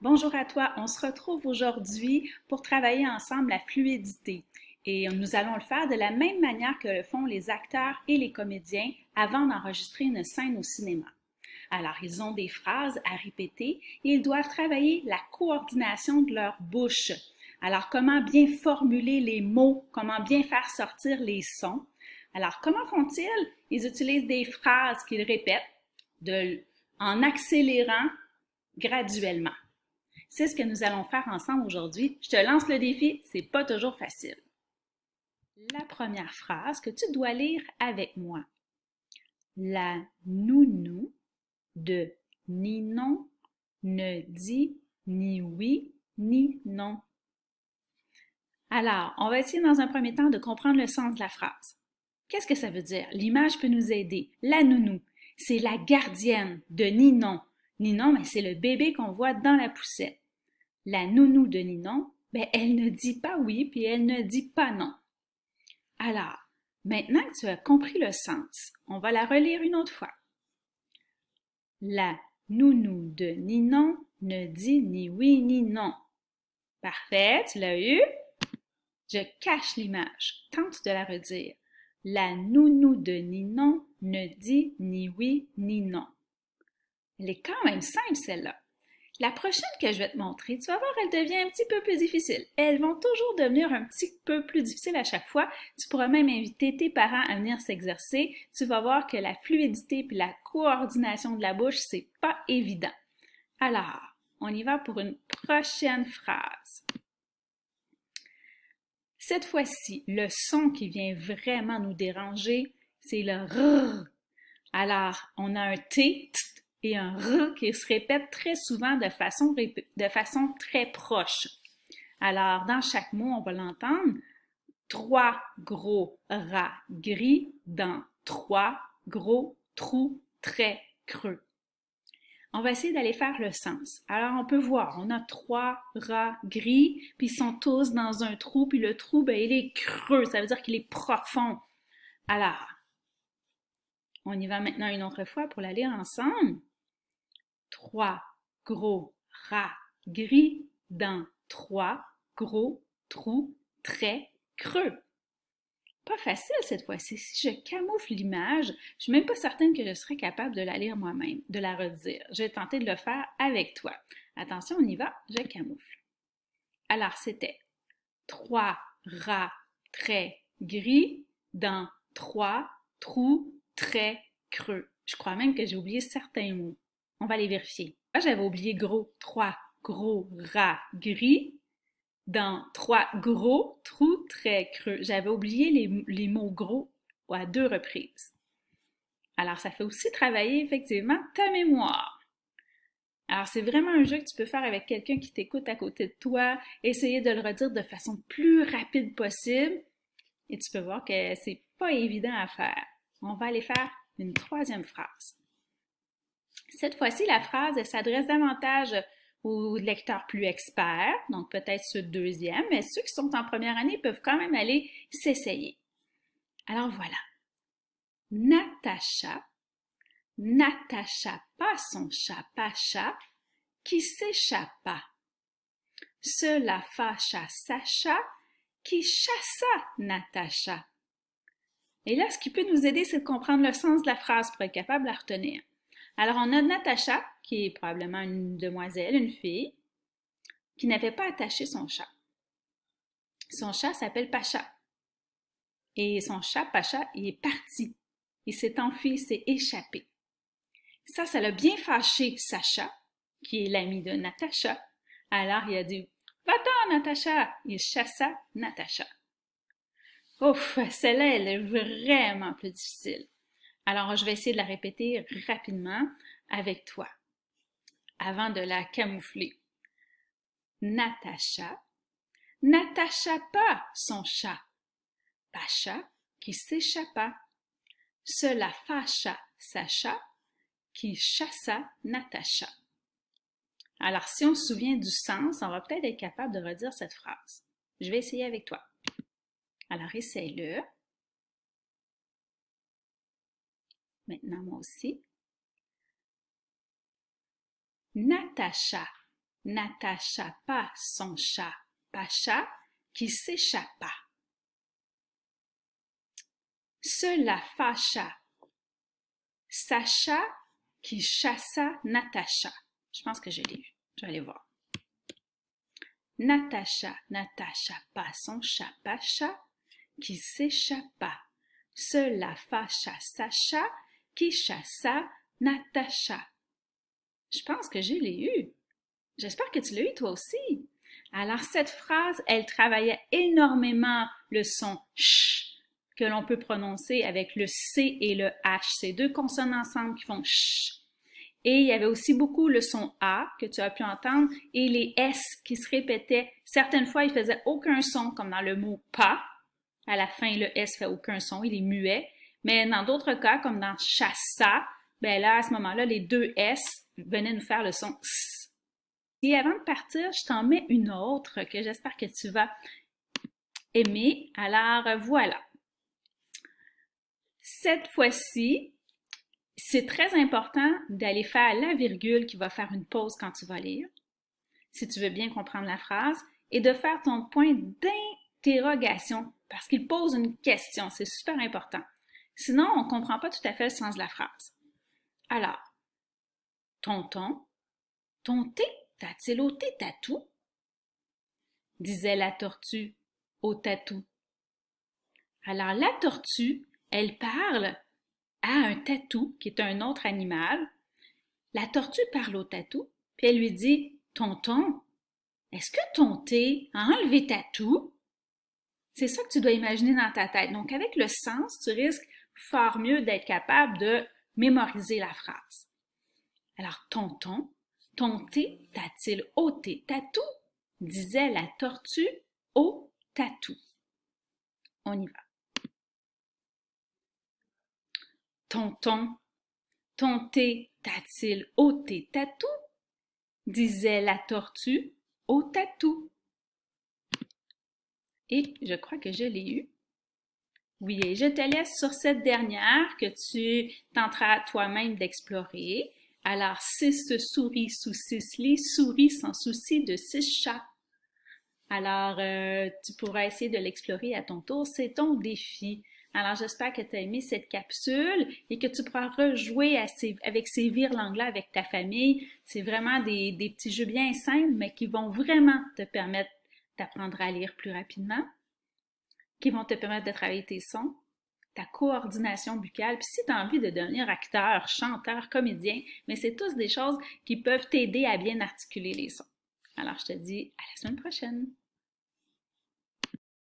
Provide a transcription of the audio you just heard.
Bonjour à toi, on se retrouve aujourd'hui pour travailler ensemble la fluidité et nous allons le faire de la même manière que le font les acteurs et les comédiens avant d'enregistrer une scène au cinéma. Alors, ils ont des phrases à répéter et ils doivent travailler la coordination de leur bouche. Alors, comment bien formuler les mots, comment bien faire sortir les sons. Alors, comment font-ils? Ils utilisent des phrases qu'ils répètent en accélérant graduellement. C'est ce que nous allons faire ensemble aujourd'hui. Je te lance le défi, c'est pas toujours facile. La première phrase que tu dois lire avec moi. La nounou de Ninon ne dit ni oui ni non. Alors, on va essayer dans un premier temps de comprendre le sens de la phrase. Qu'est-ce que ça veut dire? L'image peut nous aider. La nounou, c'est la gardienne de Ninon. Ninon, c'est le bébé qu'on voit dans la poussette. La nounou de Ninon, elle ne dit pas oui puis elle ne dit pas non. Alors, maintenant que tu as compris le sens, on va la relire une autre fois. La nounou de Ninon ne dit ni oui ni non. Parfait, tu l'as eu? Je cache l'image. Tente de la redire. La nounou de Ninon ne dit ni oui ni non. Elle est quand même simple, celle-là. La prochaine que je vais te montrer, tu vas voir, elle devient un petit peu plus difficile. Elles vont toujours devenir un petit peu plus difficiles à chaque fois. Tu pourras même inviter tes parents à venir s'exercer. Tu vas voir que la fluidité et la coordination de la bouche, c'est pas évident. Alors, on y va pour une prochaine phrase. Cette fois-ci, le son qui vient vraiment nous déranger, c'est le R. Alors, on a un T et un R qui se répètent très souvent de façon très proche. Alors, dans chaque mot, on va l'entendre. 3 gros rats gris dans 3 gros trous très creux. On va essayer d'aller faire le sens. Alors, on peut voir, on a 3 rats gris, puis ils sont tous dans un trou, puis le trou, il est creux, ça veut dire qu'il est profond. Alors, on y va maintenant une autre fois pour la lire ensemble. 3 gros rats gris dans 3 gros trous très creux. Pas facile cette fois-ci. Si je camoufle l'image, je ne suis même pas certaine que je serais capable de la lire moi-même, de la redire. Je vais tenter de le faire avec toi. Attention, on y va, je camoufle. Alors, c'était 3 rats très gris dans 3 trous très creux. Je crois même que j'ai oublié certains mots. On va les vérifier. Moi, j'avais oublié gros. 3 gros rats gris dans 3 gros trous très creux. J'avais oublié les mots gros à 2 reprises. Alors, ça fait aussi travailler effectivement ta mémoire. Alors, c'est vraiment un jeu que tu peux faire avec quelqu'un qui t'écoute à côté de toi, essayer de le redire de façon plus rapide possible, et tu peux voir que c'est pas évident à faire. On va aller faire une troisième phrase. Cette fois-ci, la phrase, elle s'adresse davantage aux lecteurs plus experts, donc peut-être ceux de deuxième, mais ceux qui sont en première année peuvent quand même aller s'essayer. Alors voilà. Natacha n'attacha pas son chat Pacha qui s'échappa. Cela fâcha Sacha qui chassa Natacha. Et là, ce qui peut nous aider, c'est de comprendre le sens de la phrase pour être capable de la retenir. Alors, on a Natacha, qui est probablement une demoiselle, une fille, qui n'avait pas attaché son chat. Son chat s'appelle Pacha. Et son chat, Pacha, il est parti. Il s'est enfui, il s'est échappé. Ça l'a bien fâché Sacha, qui est l'ami de Natacha. Alors, il a dit « Va-t'en, Natacha! » Il chassa Natacha. Ouf, celle-là, elle est vraiment plus difficile. Alors, je vais essayer de la répéter rapidement avec toi, avant de la camoufler. Natacha n'attacha pas son chat. Pacha qui s'échappa. Cela fâcha Sacha qui chassa Natacha. Alors, si on se souvient du sens, on va peut-être être capable de redire cette phrase. Je vais essayer avec toi. Alors, essaye-le. Maintenant, moi aussi. Natacha n'attacha pas son chat Pacha qui s'échappa. Cela fâcha Sacha qui chassa Natacha. Je pense que je l'ai eu. Je vais aller voir. Natacha n'attacha pas son chat Pacha qui s'échappa. Cela fâcha Sacha qui chassa Natacha. Je pense que je l'ai eu. J'espère que tu l'as eu toi aussi. Alors cette phrase, elle travaillait énormément le son ch que l'on peut prononcer avec le C et le H. C'est deux consonnes ensemble qui font ch. Et il y avait aussi beaucoup le son A que tu as pu entendre et les S qui se répétaient. Certaines fois, ils faisaient aucun son, comme dans le mot pas. À la fin, le S fait aucun son, il est muet. Mais dans d'autres cas, comme dans chassa, ben là, à ce moment-là, les deux S venaient nous faire le son S. Et avant de partir, je t'en mets une autre que j'espère que tu vas aimer. Alors, voilà. Cette fois-ci, c'est très important d'aller faire la virgule qui va faire une pause quand tu vas lire, si tu veux bien comprendre la phrase, et de faire ton point d'interrogation parce qu'il pose une question. C'est super important. Sinon, on ne comprend pas tout à fait le sens de la phrase. Alors, tonton, ton thé t'a-t-il ôté tatou? Disait la tortue au tatou. Alors, la tortue, elle parle à un tatou, qui est un autre animal. La tortue parle au tatou, puis elle lui dit « Tonton, est-ce que ton thé a enlevé tatou? » C'est ça que tu dois imaginer dans ta tête. Donc, avec le sens, tu risques fort mieux d'être capable de mémoriser la phrase. Alors, tonton, ton thé t'a-t-il ôté tatou? Disait la tortue au tatou. On y va. Tonton, ton thé t'a-t-il ôté tatou? Disait la tortue au tatou. Et je crois que je l'ai eu. Oui, et je te laisse sur cette dernière que tu tenteras toi-même d'explorer. Alors, 6 souris sous 6 lits, souris sans souci de 6 chats. Alors, tu pourras essayer de l'explorer à ton tour. C'est ton défi. Alors, j'espère que tu as aimé cette capsule et que tu pourras rejouer avec ces virelangues-là avec ta famille. C'est vraiment des petits jeux bien simples, mais qui vont vraiment te permettre d'apprendre à lire plus rapidement, qui vont te permettre de travailler tes sons, ta coordination buccale. Puis si tu as envie de devenir acteur, chanteur, comédien, mais c'est tous des choses qui peuvent t'aider à bien articuler les sons. Alors, je te dis à la semaine prochaine!